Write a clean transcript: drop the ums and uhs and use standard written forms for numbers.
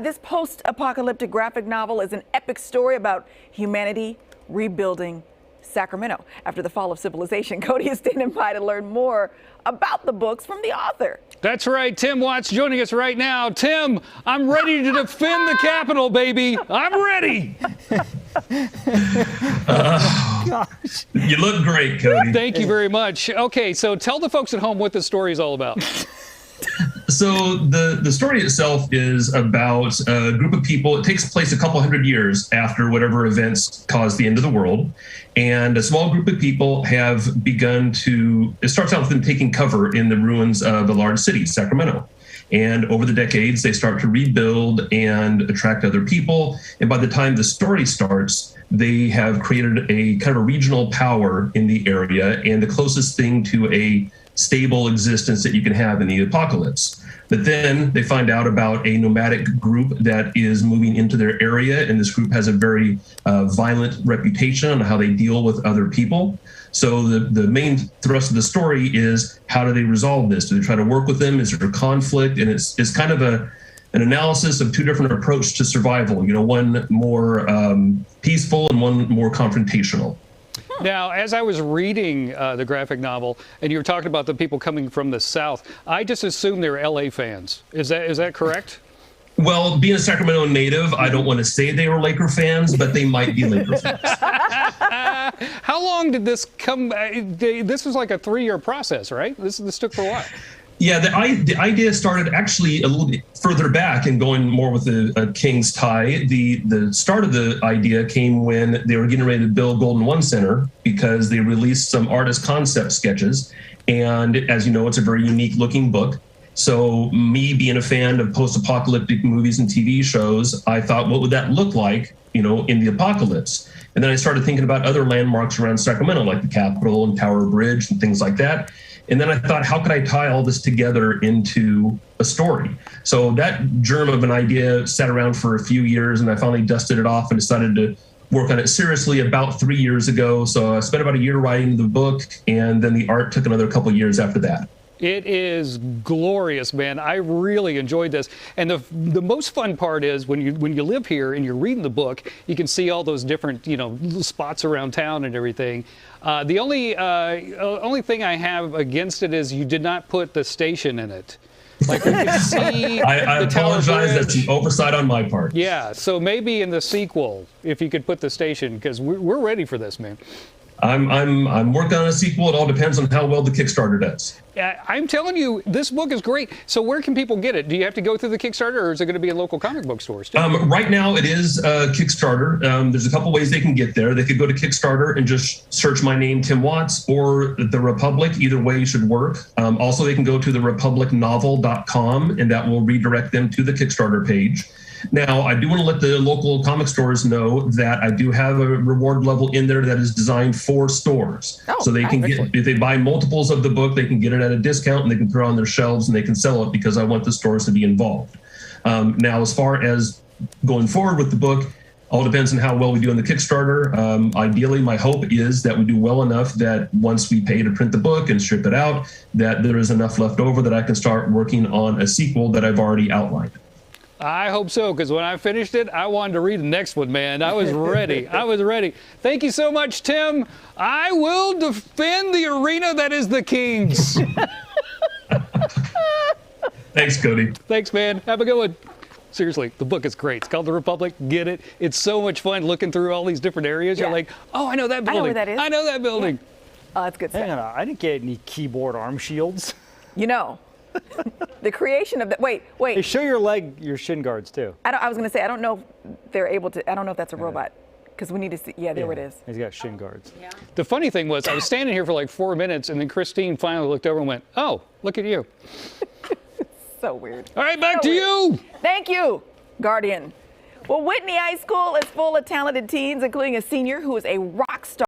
This post-apocalyptic graphic novel is an epic story about humanity rebuilding Sacramento after the fall of civilization. Cody is standing by to learn more about the books from the author. That's right. Tim Watts joining us right now. Tim, I'm ready to defend the Capitol, baby. I'm ready. Gosh. You look great, Cody. Thank you very much. Okay, so tell the folks at home what this story is all about. So the story itself is about a group of people. It takes place a couple hundred years after whatever events caused the end of the world. And a small group of people have begun to, it starts out with them taking cover in the ruins of a large city, Sacramento. And over the decades, they start to rebuild and attract other people. And by the time the story starts, they have created a kind of a regional power in the area and the closest thing to a stable existence that you can have in the apocalypse. But then they find out about a nomadic group that is moving into their area, and this group has a very violent reputation on how they deal with other people. So the main thrust of the story is, how do they resolve this? Do they try to work with them? Is there conflict? And it's kind of an analysis of two different approaches to survival, one more peaceful and one more confrontational. Now, as I was reading the graphic novel, and you were talking about the people coming from the South, I just assumed they were LA fans. Is that correct? Well, being a Sacramento native, I don't want to say they were Laker fans, but they might be Laker fans. How long did this come? This was like a 3-year process, right? This took for a while. Yeah, the idea started actually a little bit further back and going more with a king's tie. The start of the idea came when they were getting ready to build Golden One Center, because they released some artist concept sketches. And as you know, it's a very unique looking book. So me being a fan of post-apocalyptic movies and TV shows, I thought, what would that look like, in the apocalypse? And then I started thinking about other landmarks around Sacramento, like the Capitol and Tower Bridge and things like that. And then I thought, how could I tie all this together into a story? So that germ of an idea sat around for a few years, and I finally dusted it off and decided to work on it seriously about 3 years ago. So I spent about a year writing the book, and then the art took another couple of years after that. It is glorious, man. I really enjoyed this. And the most fun part is when you live here and you're reading the book, you can see all those different, little spots around town and everything. The only thing I have against it is you did not put the station in it. Like we can see I apologize. That's an oversight on my part. Yeah, so maybe in the sequel, if you could put the station, because we're ready for this, man. I'm working on a sequel. It all depends on how well the Kickstarter does. I'm telling you, this book is great. So where can people get it? Do you have to go through the Kickstarter, or is it going to be in local comic book stores too? Right now it is Kickstarter. There's a couple ways they can get there. They could go to Kickstarter and just search my name, Tim Watts, or The Republic. Either way should work. Also, they can go to therepublicnovel.com, and that will redirect them to the Kickstarter page. Now, I do want to let the local comic stores know that I do have a reward level in there that is designed for stores. Oh, so they can get, if they buy multiples of the book, they can get it at a discount, and they can throw it on their shelves and they can sell it, because I want the stores to be involved. Now, as far as going forward with the book, all depends on how well we do on the Kickstarter. Ideally, my hope is that we do well enough that once we pay to print the book and ship it out, that there is enough left over that I can start working on a sequel that I've already outlined. I hope so, because when I finished it, I wanted to read the next one, man. I was ready. I was ready. Thank you so much, Tim. I will defend the arena that is the Kings. Thanks, Cody. Thanks, man. Have a good one. Seriously, the book is great. It's called The Republic. Get it? It's so much fun looking through all these different areas. Yeah. You're like, oh, I know that building. I know where that is. I know that building. Yeah. Oh, that's good stuff. Hang on, I didn't get any keyboard arm shields. The creation of that. Wait. They show your shin guards too. I was going to say, I don't know if they're able to. I don't know if that's a robot, because we need to see. Yeah, there it is. He's got shin guards. Yeah. The funny thing was, I was standing here for like 4 minutes, and then Christine finally looked over and went, oh, look at you. So weird. All right, back to you. Thank you, Guardian. Well, Whitney High School is full of talented teens, including a senior who is a rock star.